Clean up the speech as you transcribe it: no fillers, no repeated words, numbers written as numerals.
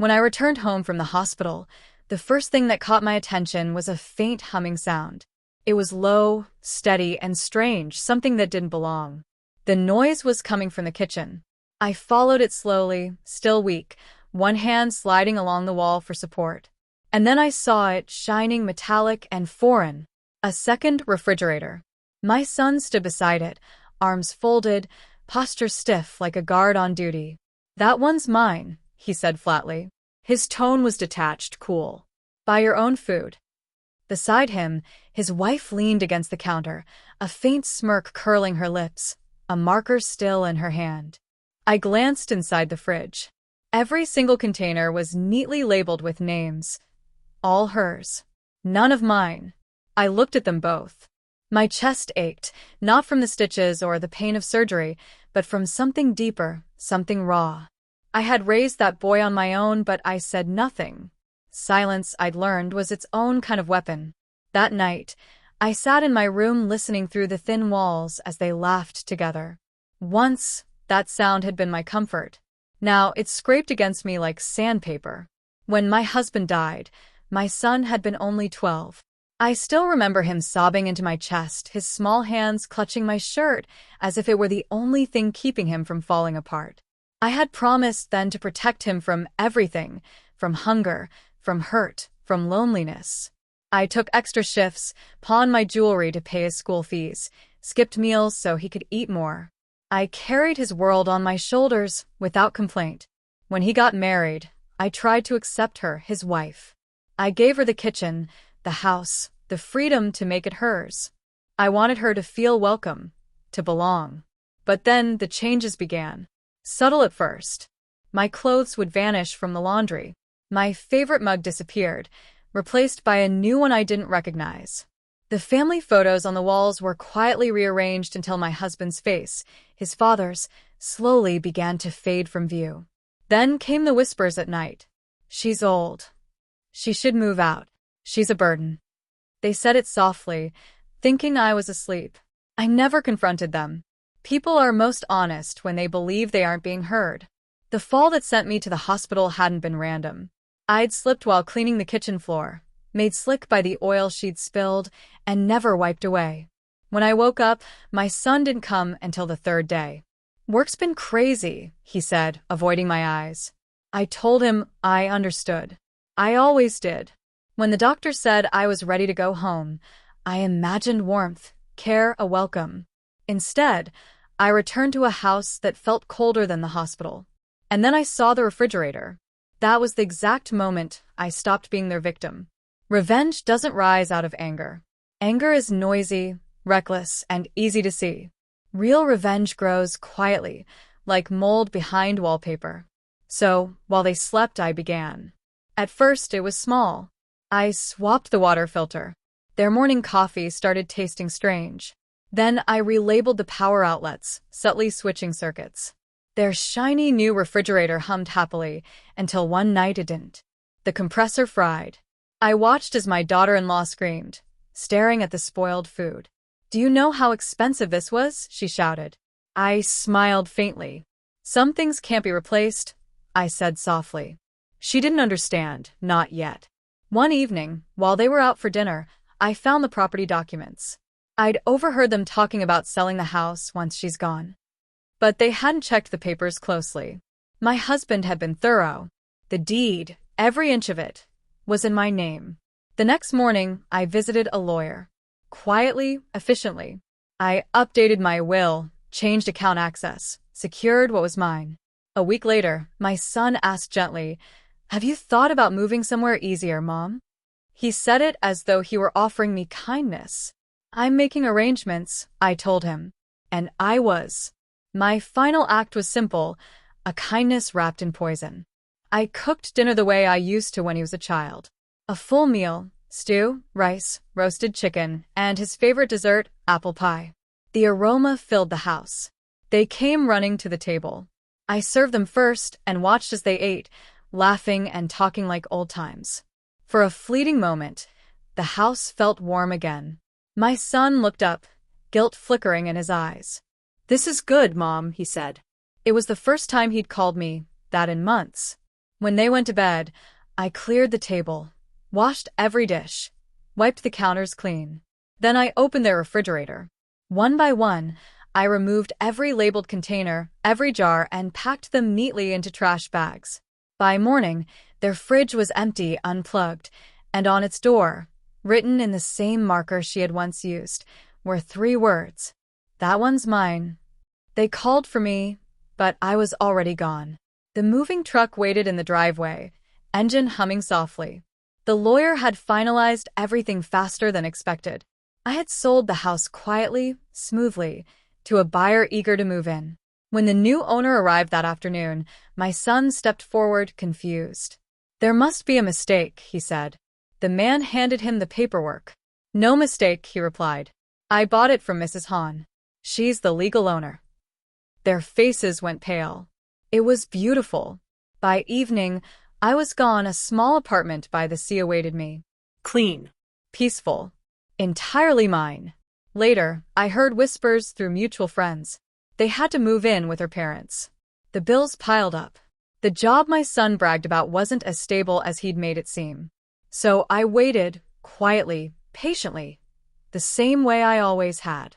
When I returned home from the hospital, the first thing that caught my attention was a faint humming sound. It was low, steady, and strange, something that didn't belong. The noise was coming from the kitchen. I followed it slowly, still weak, one hand sliding along the wall for support. And then I saw it, shining metallic and foreign. A second refrigerator. My son stood beside it, arms folded, posture stiff like a guard on duty. "That one's mine," he said flatly. His tone was detached, cool. "Buy your own food." Beside him, his wife leaned against the counter, a faint smirk curling her lips, a marker still in her hand. I glanced inside the fridge. Every single container was neatly labeled with names. All hers. None of mine. I looked at them both. My chest ached, not from the stitches or the pain of surgery, but from something deeper, something raw. I had raised that boy on my own, but I said nothing. Silence, I'd learned, was its own kind of weapon. That night, I sat in my room listening through the thin walls as they laughed together. Once, that sound had been my comfort. Now it scraped against me like sandpaper. When my husband died, my son had been only 12. I still remember him sobbing into my chest, his small hands clutching my shirt as if it were the only thing keeping him from falling apart. I had promised then to protect him from everything, from hunger, from hurt, from loneliness. I took extra shifts, pawned my jewelry to pay his school fees, skipped meals so he could eat more. I carried his world on my shoulders without complaint. When he got married, I tried to accept her, his wife. I gave her the kitchen, the house, the freedom to make it hers. I wanted her to feel welcome, to belong. But then the changes began. Subtle at first. My clothes would vanish from the laundry. My favorite mug disappeared, replaced by a new one I didn't recognize. The family photos on the walls were quietly rearranged until my husband's face, his father's, slowly began to fade from view. Then came the whispers at night. "She's old. She should move out. She's a burden." They said it softly, thinking I was asleep. I never confronted them. People are most honest when they believe they aren't being heard. The fall that sent me to the hospital hadn't been random. I'd slipped while cleaning the kitchen floor, made slick by the oil she'd spilled, and never wiped away. When I woke up, my son didn't come until the third day. "Work's been crazy," he said, avoiding my eyes. I told him I understood. I always did. When the doctor said I was ready to go home, I imagined warmth, care, a welcome. Instead, I returned to a house that felt colder than the hospital. And then I saw the refrigerator. That was the exact moment I stopped being their victim. Revenge doesn't rise out of anger. Anger is noisy, reckless, and easy to see. Real revenge grows quietly, like mold behind wallpaper. So, while they slept, I began. At first, it was small. I swapped the water filter. Their morning coffee started tasting strange. Then I relabeled the power outlets, subtly switching circuits. Their shiny new refrigerator hummed happily until one night it didn't. The compressor fried. I watched as my daughter-in-law screamed, staring at the spoiled food. "Do you know how expensive this was?" she shouted. I smiled faintly. "Some things can't be replaced," I said softly. She didn't understand, not yet. One evening, while they were out for dinner, I found the property documents. I'd overheard them talking about selling the house once she's gone. But they hadn't checked the papers closely. My husband had been thorough. The deed, every inch of it, was in my name. The next morning, I visited a lawyer. Quietly, efficiently. I updated my will, changed account access, secured what was mine. A week later, my son asked gently, "Have you thought about moving somewhere easier, Mom?" He said it as though he were offering me kindness. "I'm making arrangements," I told him. And I was. My final act was simple, a kindness wrapped in poison. I cooked dinner the way I used to when he was a child. A full meal, stew, rice, roasted chicken, and his favorite dessert, apple pie. The aroma filled the house. They came running to the table. I served them first and watched as they ate, laughing and talking like old times. For a fleeting moment, the house felt warm again. My son looked up, guilt flickering in his eyes. "This is good, Mom," he said. It was the first time he'd called me that in months. When they went to bed, I cleared the table, washed every dish, wiped the counters clean. Then I opened their refrigerator. One by one, I removed every labeled container, every jar, and packed them neatly into trash bags. By morning, their fridge was empty, unplugged, and on its door, written in the same marker she had once used, were 3 words. "That one's mine." They called for me, but I was already gone. The moving truck waited in the driveway, engine humming softly. The lawyer had finalized everything faster than expected. I had sold the house quietly, smoothly, to a buyer eager to move in. When the new owner arrived that afternoon, my son stepped forward, confused. "There must be a mistake," he said. The man handed him the paperwork. "No mistake," he replied. "I bought it from Mrs. Hahn. She's the legal owner." Their faces went pale. It was beautiful. By evening, I was gone. A small apartment by the sea awaited me. Clean. Peaceful. Entirely mine. Later, I heard whispers through mutual friends. They had to move in with her parents. The bills piled up. The job my son bragged about wasn't as stable as he'd made it seem. So I waited, quietly, patiently, the same way I always had.